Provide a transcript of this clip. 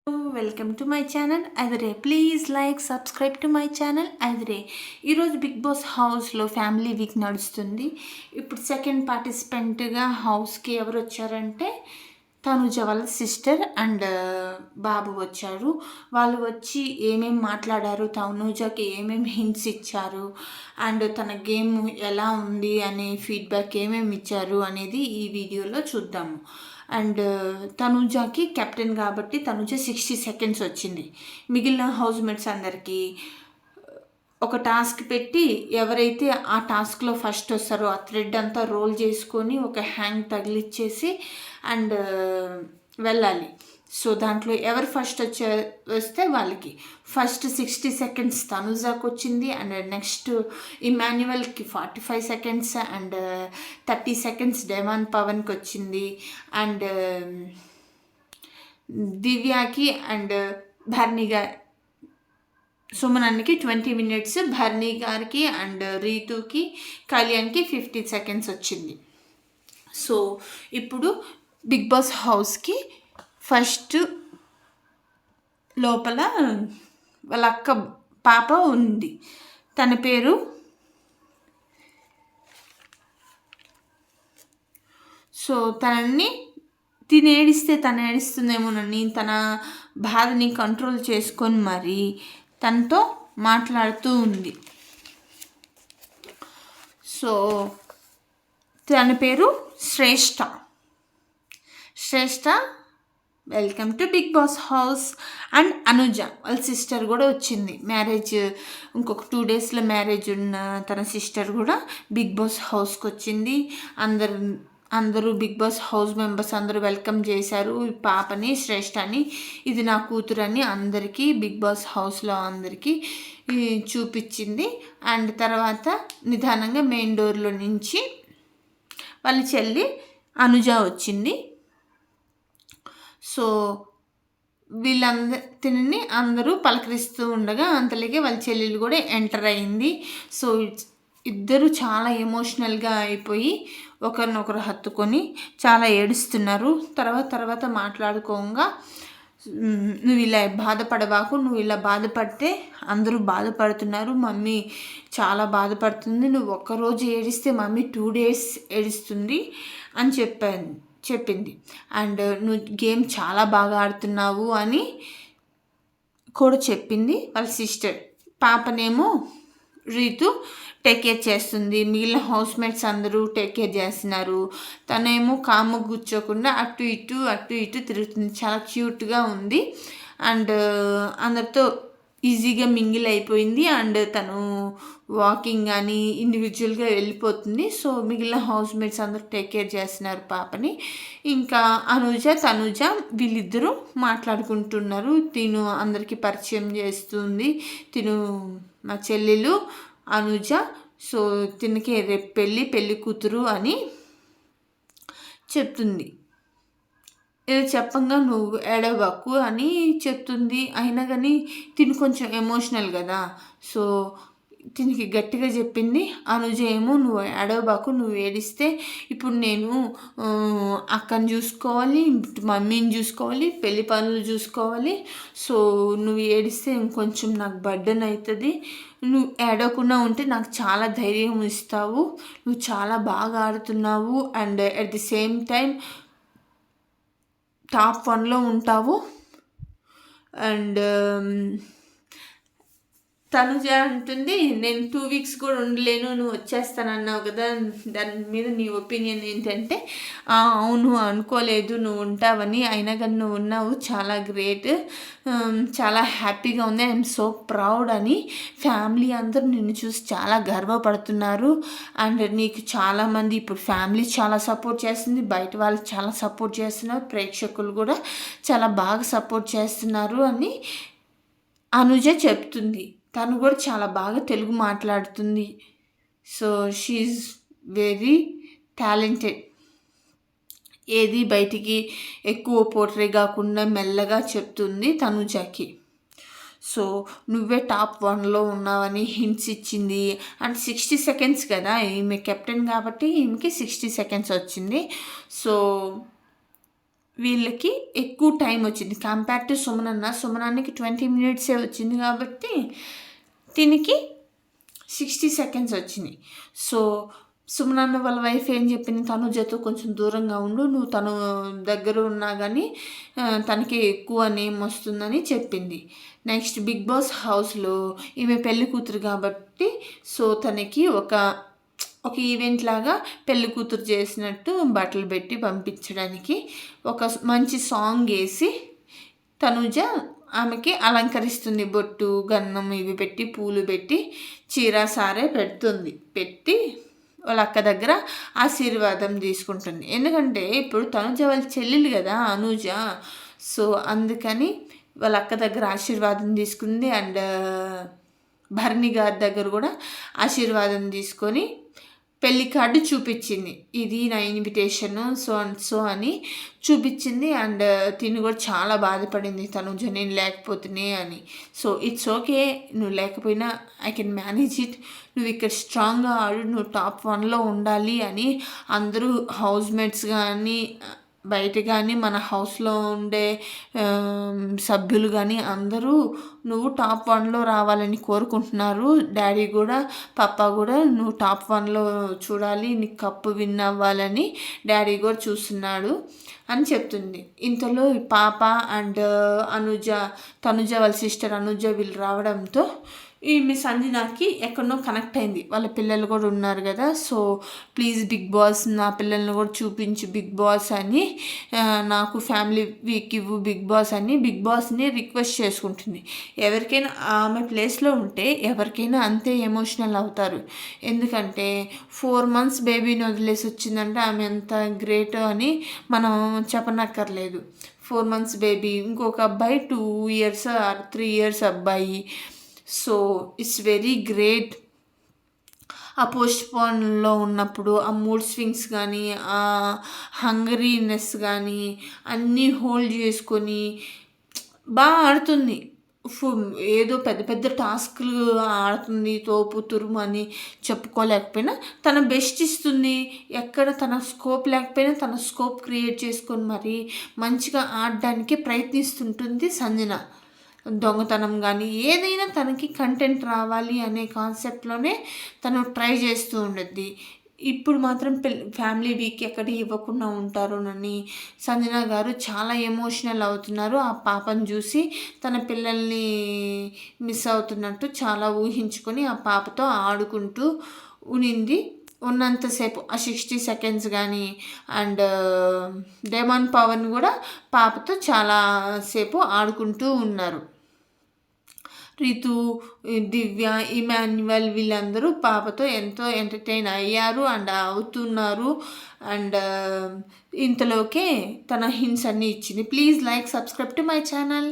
Welcome to my channel Adire. Please like subscribe to my channel Adire. ఈరోజు Bigg Boss హౌస్లో family week నడుస్తుంది. ఇప్పుడు second పార్టిసిపెంట్గా హౌస్కి ఎవరు వచ్చారంటే తనుజ వాళ్ళ సిస్టర్ అండ్ బాబు వచ్చారు. వాళ్ళు వచ్చి ఏమేమి మాట్లాడారు, తనుజకి ఏమేమి హింట్స్ ఇచ్చారు అండ్ తన గేమ్ ఎలా ఉంది అనే ఫీడ్బ్యాక్ ఏమేమి ఇచ్చారు అనేది ఈ వీడియోలో చూద్దాము. అండ్ తనుజాకి కెప్టెన్ కాబట్టి తనుజ 60 సెకండ్స్ వచ్చింది. మిగిలిన హౌస్ మేట్స్ అందరికీ ఒక టాస్క్ పెట్టి ఎవరైతే ఆ టాస్క్లో ఫస్ట్ వస్తారో ఆ థ్రెడ్ అంతా రోల్ చేసుకొని ఒక హ్యాంగ్ తగిలిచ్చేసి అండ్ వెళ్ళాలి. సో దాంట్లో ఎవరు ఫస్ట్ వస్తే వాళ్ళకి ఫస్ట్ 60 సెకండ్స్ తనుజాకి వచ్చింది. అండ్ నెక్స్ట్ ఇమాన్యువల్కి 45 సెకండ్స్ అండ్ 30 సెకండ్స్ డెమాన్ పవన్కి వచ్చింది. అండ్ దివ్యాకి అండ్ భర్ణిగా సుమనానికి 20 మినిట్స్, భర్ణి గారికి అండ్ రీతుకి కళ్యాణ్కి 50 సెకండ్స్ వచ్చింది. సో ఇప్పుడు బిగ్ బాస్ హౌస్కి ఫస్ట్ లోపల వాళ్ళ అక్క పాప ఉంది. తన పేరు సో తనని ఏడిస్తే తను ఏడుస్తుందేమోనని తన బాధని కంట్రోల్ చేసుకొని మరి తనతో మాట్లాడుతూ ఉంది. సో తన పేరు Shreshta. Welcome to Bigg Boss house. And Anuja వాళ్ళ సిస్టర్ కూడా వచ్చింది. మ్యారేజ్ ఇంకొక 2 డేస్లో మ్యారేజ్ ఉన్న తన సిస్టర్ కూడా బిగ్ బాస్ హౌస్కి వచ్చింది. అందరూ బిగ్ బాస్ హౌస్ మెంబర్స్ అందరూ వెల్కమ్ చేశారు పాపని, శ్రేష్ఠని. ఇది నా కూతురని అందరికీ బిగ్ బాస్ హౌస్లో అందరికీ చూపించింది. అండ్ తర్వాత నిదానంగా మెయిన్ డోర్లో నుంచి వాళ్ళ చెల్లి అనుజ వచ్చింది. సో వీళ్ళందరిని అందరూ పలకరిస్తూ ఉండగా అంతలోకి వాళ్ళ చెల్లెలు కూడా ఎంటర్ అయింది. సో ఇద్దరు చాలా ఎమోషనల్గా అయిపోయి ఒకరినొకరు హత్తుకొని చాలా ఏడుస్తున్నారు. తర్వాత మాట్లాడుకోగా నువ్వు ఇలా బాధపడవాకు, నువ్వు ఇలా బాధపడితే అందరూ బాధపడుతున్నారు, మమ్మీ చాలా బాధపడుతుంది, నువ్వు ఒక్కరోజు ఏడిస్తే మమ్మీ 2 డేస్ ఏడుస్తుంది అని చెప్పింది. అండ్ నువ్వు గేమ్ చాలా బాగా ఆడుతున్నావు అని కూడా చెప్పింది వాళ్ళ సిస్టర్. పాపనేమో రీతు టేక్ కేర్ చేస్తుంది, మిగిలిన హౌస్ మేట్స్ అందరూ టేక్ కేర్ చేస్తున్నారు. తనేమో కాము కూర్చోకుండా అటు ఇటు తిరుగుతుంది. చాలా క్యూట్గా ఉంది అండ్ అందరితో ఈజీగా మింగిల్ అయిపోయింది. అండ్ తను వాకింగ్ కానీ ఇండివిజువల్గా వెళ్ళిపోతుంది. సో మిగిలిన హౌస్ మేట్స్ అందరూ టేక్ కేర్ చేస్తున్నారు పాపని. ఇంకా తనుజ వీళ్ళిద్దరూ మాట్లాడుకుంటున్నారు. తిను అందరికీ పరిచయం చేస్తుంది. తిను మా చెల్లెలు అనుజ. సో తినకి రేపు పెళ్ళి కూతురు అని చెప్తుంది. ఏదో చెప్పంగా నువ్వు ఏడవకు అని చెప్తుంది. అయినా కానీ తిను కొంచెం ఎమోషనల్ కదా. సో తినికి గట్టిగా చెప్పింది. అనుజ ఏమో నువ్వు ఏడవబాకు, నువ్వు ఏడిస్తే ఇప్పుడు నేను అక్కని చూసుకోవాలి, మమ్మీని చూసుకోవాలి, పెళ్లి పనులు చూసుకోవాలి. సో నువ్వు ఏడిస్తే ఇంకొంచెం నాకు బర్డెన్ అవుతుంది. నువ్వు ఏడవకుండా ఉంటే నాకు చాలా ధైర్యం ఇస్తావు, నువ్వు చాలా బాగా ఆడుతున్నావు and at the same time top 1లో ఉంటావు. అండ్ తనుజ అంటుంది నేను 2 వీక్స్ కూడా ఉండలేను, నువ్వు వచ్చేస్తానన్నావు కదా, దాని మీద నీ ఒపీనియన్ ఏంటంటే అవును అనుకోలేదు నువ్వు ఉంటావని, అయినా కానీ నువ్వు ఉన్నావు, చాలా గ్రేట్, చాలా హ్యాపీగా ఉంది, ఐఎమ్ సో ప్రౌడ్ అని ఫ్యామిలీ అందరూ నిన్ను చూసి చాలా గర్వపడుతున్నారు. అండ్ నీకు చాలామంది ఇప్పుడు ఫ్యామిలీ చాలా సపోర్ట్ చేస్తుంది, బయట వాళ్ళు చాలా సపోర్ట్ చేస్తున్నారు, ప్రేక్షకులు కూడా చాలా బాగా సపోర్ట్ చేస్తున్నారు అని అనుజ చెప్తుంది. తను కూడా చాలా బాగా తెలుగు మాట్లాడుతుంది. So she very talented. ఏది బయటికి ఎక్కువ పోట్రే కాకుండా మెల్లగా చెప్తుంది తనుజకి. సో నువ్వే టాప్ 1లో ఉన్నావని హింట్స్ ఇచ్చింది. అండ్ 60 సెకండ్స్ కదా, ఈమె కెప్టెన్ కాబట్టి ఈమెకి 60 సెకండ్స్ వచ్చింది. సో వీళ్ళకి ఎక్కువ టైం వచ్చింది కంపేర్ టు సుమనానికి 20 మినిట్సే వచ్చింది కాబట్టి దీనికి 60 సెకండ్స్ వచ్చినాయి. సో సుమనన్న వాళ్ళ వైఫ్ ఏం చెప్పింది, తనుజతో కొంచెం దూరంగా ఉండు, నువ్వు తను దగ్గర ఉన్నా కానీ తనకి ఎక్కువ నేమ్ వస్తుందని చెప్పింది. నెక్స్ట్ బిగ్ బాస్ హౌస్లో ఈమె పెళ్లి కూతురు కాబట్టి సో తనకి ఒక ఈవెంట్ లాగా పెళ్లి కూతురు చేసినట్టు బట్టలు పెట్టి పంపించడానికి ఒక మంచి సాంగ్ వేసి తనుజ ఆమెకి అలంకరిస్తుంది. బొట్టు గన్నం ఇవి పెట్టి పూలు పెట్టి చీర సారే పెట్టి వాళ్ళ అక్క దగ్గర ఆశీర్వాదం తీసుకుంటుంది. ఎందుకంటే ఇప్పుడు తనుజ వాళ్ళ చెల్లెలు కదా అనూజ. సో అందుకని వాళ్ళ అక్క దగ్గర ఆశీర్వాదం తీసుకుంది. అండ్ భరణి గారి దగ్గర కూడా ఆశీర్వాదం తీసుకొని పెళ్లి కార్డు చూపించింది, ఇది నా ఇన్విటేషన్ సో అని చూపించింది. అండ్ తిని కూడా చాలా బాధపడింది తనుజ, నేను లేకపోతేనే అని. సో ఇట్స్ ఓకే, నువ్వు లేకపోయినా ఐ కెన్ మేనేజ్ ఇట్, నువ్వు ఇక్కడ స్ట్రాంగ్గా ఆడు, నువ్వు టాప్ 1లో ఉండాలి అని అందరూ హౌస్ మేట్స్ కానీ బయట కానీ మన హౌస్లో ఉండే సభ్యులు కానీ అందరూ నువ్వు టాప్ 1లో రావాలని కోరుకుంటున్నారు. డాడీ కూడా పప్పా కూడా నువ్వు టాప్ 1లో చూడాలి, నీకు కప్పు విన్ అవ్వాలని డాడీ కూడా చూస్తున్నాడు అని చెప్తుంది. ఇంతలో ఈ పాప అండ్ తనుజ వాళ్ళ సిస్టర్ అనుజ వీళ్ళు రావడంతో ఈ మీ సంజనాకి ఎక్కడనో కనెక్ట్ అయింది. వాళ్ళ పిల్లలు కూడా ఉన్నారు కదా, సో ప్లీజ్ బిగ్ బాస్ నా పిల్లల్ని కూడా చూపించు బిగ్ బాస్ అని, నాకు ఫ్యామిలీ వీక్ ఇవ్వు బిగ్ బాస్ అని బిగ్ బాస్ని రిక్వెస్ట్ చేసుకుంటుంది. ఎవరికైనా ఆమె ప్లేస్లో ఉంటే ఎవరికైనా అంతే ఎమోషనల్ అవుతారు. ఎందుకంటే 4 months బేబీని వదిలేసి వచ్చిందంటే ఆమె ఎంత గ్రేట్ అని మనం చెప్పనక్కర్లేదు. 4 months బేబీ, ఇంకొక అబ్బాయి 2 years or 3 years అబ్బాయి. So it's very great. ఆ పోస్ట్పోన్లో ఉన్నప్పుడు ఆ మూడ్ స్వింగ్స్ కానీ ఆ హంగరీనెస్ కానీ అన్నీ హోల్డ్ చేసుకొని బాగా ఆడుతుంది. ఏదో పెద్ద పెద్ద టాస్క్లు ఆడుతుంది, తోపు తురుము అని చెప్పుకోలేకపోయినా తన బెస్ట్ ఇస్తుంది. ఎక్కడ తన స్కోప్ లేకపోయినా తన స్కోప్ క్రియేట్ చేసుకొని మరి మంచిగా ఆడడానికి ప్రయత్నిస్తుంటుంది సంజన. దొంగతనం కానీ ఏదైనా తనకి కంటెంట్ రావాలి అనే కాన్సెప్ట్లోనే తను ట్రై చేస్తూ ఉండద్ది. ఇప్పుడు మాత్రం ఫ్యామిలీ వీక్ ఎక్కడ ఇవ్వకుండా ఉంటారోనని సంజన గారు చాలా ఎమోషనల్ అవుతున్నారు. ఆ పాపను చూసి తన పిల్లల్ని మిస్ అవుతున్నట్టు చాలా ఊహించుకొని ఆ పాపతో ఆడుకుంటూ ఉన్నంతసేపు ఆ 60 seconds కానీ అండ్ డెమాన్ పవన్ కూడా పాపతో చాలాసేపు ఆడుకుంటూ ఉన్నారు. రితు, దివ్య, ఇమాన్యువల్ వీళ్ళందరూ పాపతో ఎంతో ఎంటర్టైన్ అయ్యారు అండ్ అవుతున్నారు. అండ్ ఇంతలోకే తన హింట్స్ అన్నీ ఇచ్చింది. Please like, subscribe to my channel.